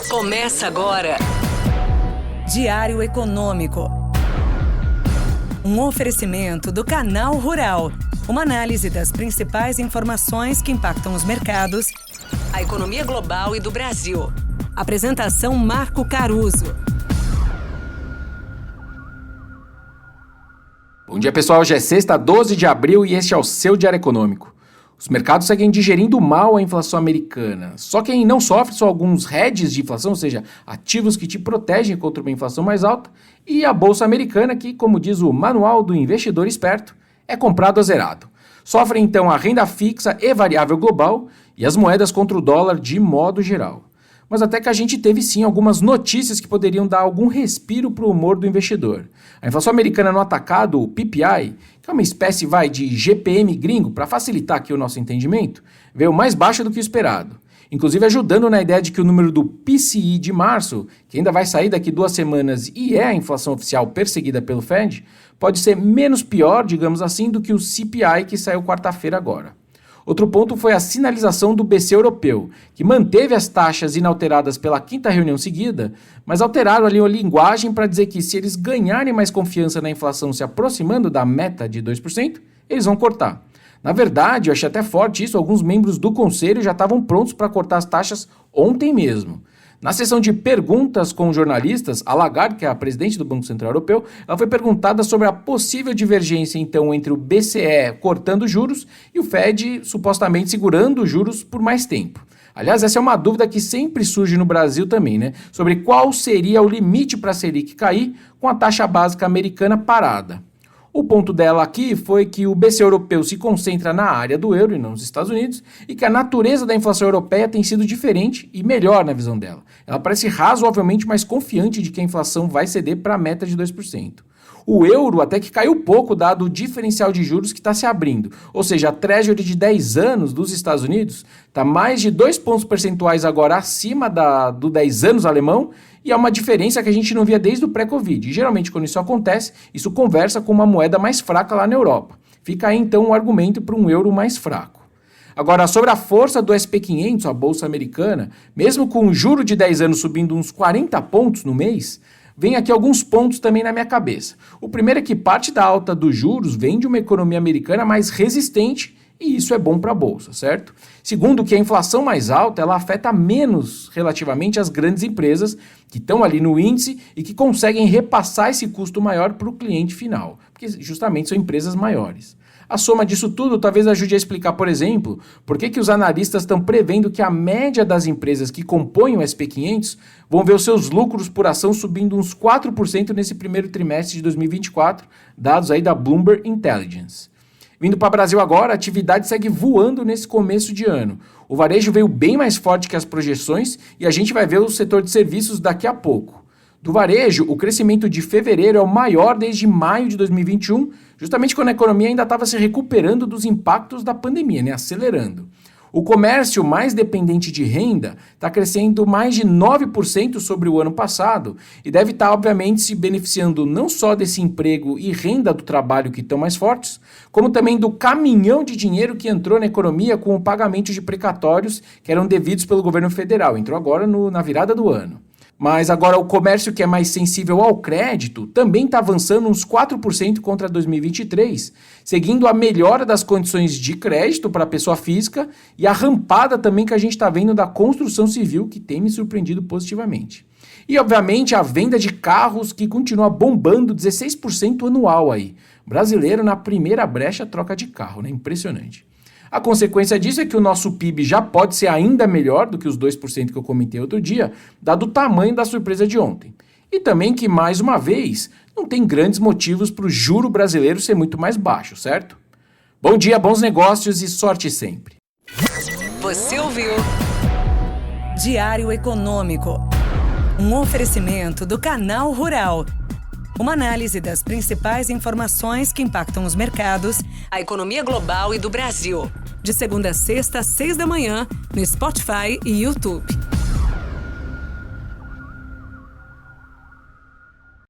Começa agora. Diário Econômico. Um oferecimento do Canal Rural. Uma análise das principais informações que impactam os mercados, A economia global e do Brasil. Apresentação Marco Caruso. Bom dia, pessoal. Hoje é sexta, 12 de abril e este é o seu Diário Econômico. Os mercados seguem digerindo mal a inflação americana. Só quem não sofre são alguns hedges de inflação, ou seja, ativos que te protegem contra uma inflação mais alta, e a Bolsa Americana, que, como diz o Manual do Investidor Esperto, é comprado a zerado. Sofrem então a renda fixa e variável global e as moedas contra o dólar de modo geral. Mas até que a gente teve sim algumas notícias que poderiam dar algum respiro para o humor do investidor. A inflação americana no atacado, o PPI, que é uma espécie de GPM gringo, para facilitar aqui o nosso entendimento, veio mais baixa do que o esperado. Inclusive ajudando na ideia de que o número do PCI de março, que ainda vai sair daqui 2 semanas e é a inflação oficial perseguida pelo Fed, pode ser menos pior, digamos assim, do que o CPI que saiu quarta-feira agora. Outro ponto foi a sinalização do BC europeu, que manteve as taxas inalteradas pela 5ª reunião seguida, mas alteraram ali a linguagem para dizer que se eles ganharem mais confiança na inflação se aproximando da meta de 2%, eles vão cortar. Na verdade, eu achei até forte isso, alguns membros do conselho já estavam prontos para cortar as taxas ontem mesmo. Na sessão de perguntas com jornalistas, a Lagarde, que é a presidente do Banco Central Europeu, ela foi perguntada sobre a possível divergência então entre o BCE cortando juros e o Fed supostamente segurando os juros por mais tempo. Aliás, essa é uma dúvida que sempre surge no Brasil também, né? Sobre qual seria o limite para a Selic cair com a taxa básica americana parada. O ponto dela aqui foi que o BCE europeu se concentra na área do euro e não nos Estados Unidos e que a natureza da inflação europeia tem sido diferente e melhor na visão dela. Ela parece razoavelmente mais confiante de que a inflação vai ceder para a meta de 2%. O euro até que caiu pouco dado o diferencial de juros que está se abrindo, ou seja, a Treasury de 10 anos dos Estados Unidos está mais de 2 pontos percentuais agora acima do 10 anos alemão, e é uma diferença que a gente não via desde o pré-Covid. E geralmente quando isso acontece, isso conversa com uma moeda mais fraca lá na Europa. Fica aí então um argumento para um euro mais fraco. Agora, sobre a força do SP500, a Bolsa Americana, mesmo com o juro de 10 anos subindo uns 40 pontos no mês, vem aqui alguns pontos também na minha cabeça. O primeiro é que parte da alta dos juros vem de uma economia americana mais resistente e isso é bom para a Bolsa, certo? Segundo, que a inflação mais alta ela afeta menos relativamente as grandes empresas que estão ali no índice e que conseguem repassar esse custo maior para o cliente final, porque justamente são empresas maiores. A soma disso tudo talvez ajude a explicar, por exemplo, por que os analistas estão prevendo que a média das empresas que compõem o SP500 vão ver os seus lucros por ação subindo uns 4% nesse primeiro trimestre de 2024, dados aí da Bloomberg Intelligence. Vindo para o Brasil agora, a atividade segue voando nesse começo de ano. O varejo veio bem mais forte que as projeções e a gente vai ver o setor de serviços daqui a pouco. Do varejo, o crescimento de fevereiro é o maior desde maio de 2021, justamente quando a economia ainda estava se recuperando dos impactos da pandemia, acelerando. O comércio mais dependente de renda está crescendo mais de 9% sobre o ano passado e deve estar, obviamente, se beneficiando não só desse emprego e renda do trabalho que estão mais fortes, como também do caminhão de dinheiro que entrou na economia com o pagamento de precatórios que eram devidos pelo governo federal. Entrou agora na virada do ano. Mas agora o comércio que é mais sensível ao crédito também está avançando uns 4% contra 2023, seguindo a melhora das condições de crédito para a pessoa física e a rampada também que a gente está vendo da construção civil, que tem me surpreendido positivamente. E, obviamente, a venda de carros que continua bombando 16% anual aí. Brasileiro na primeira brecha troca de carro, né? Impressionante. A consequência disso é que o nosso PIB já pode ser ainda melhor do que os 2% que eu comentei outro dia, dado o tamanho da surpresa de ontem. E também que, mais uma vez, não tem grandes motivos para o juro brasileiro ser muito mais baixo, certo? Bom dia, bons negócios e sorte sempre. Você ouviu? Diário Econômico. Um oferecimento do Canal Rural. Uma análise das principais informações que impactam os mercados, A economia global e do Brasil. de segunda a sexta, às 6 da manhã, no Spotify e YouTube.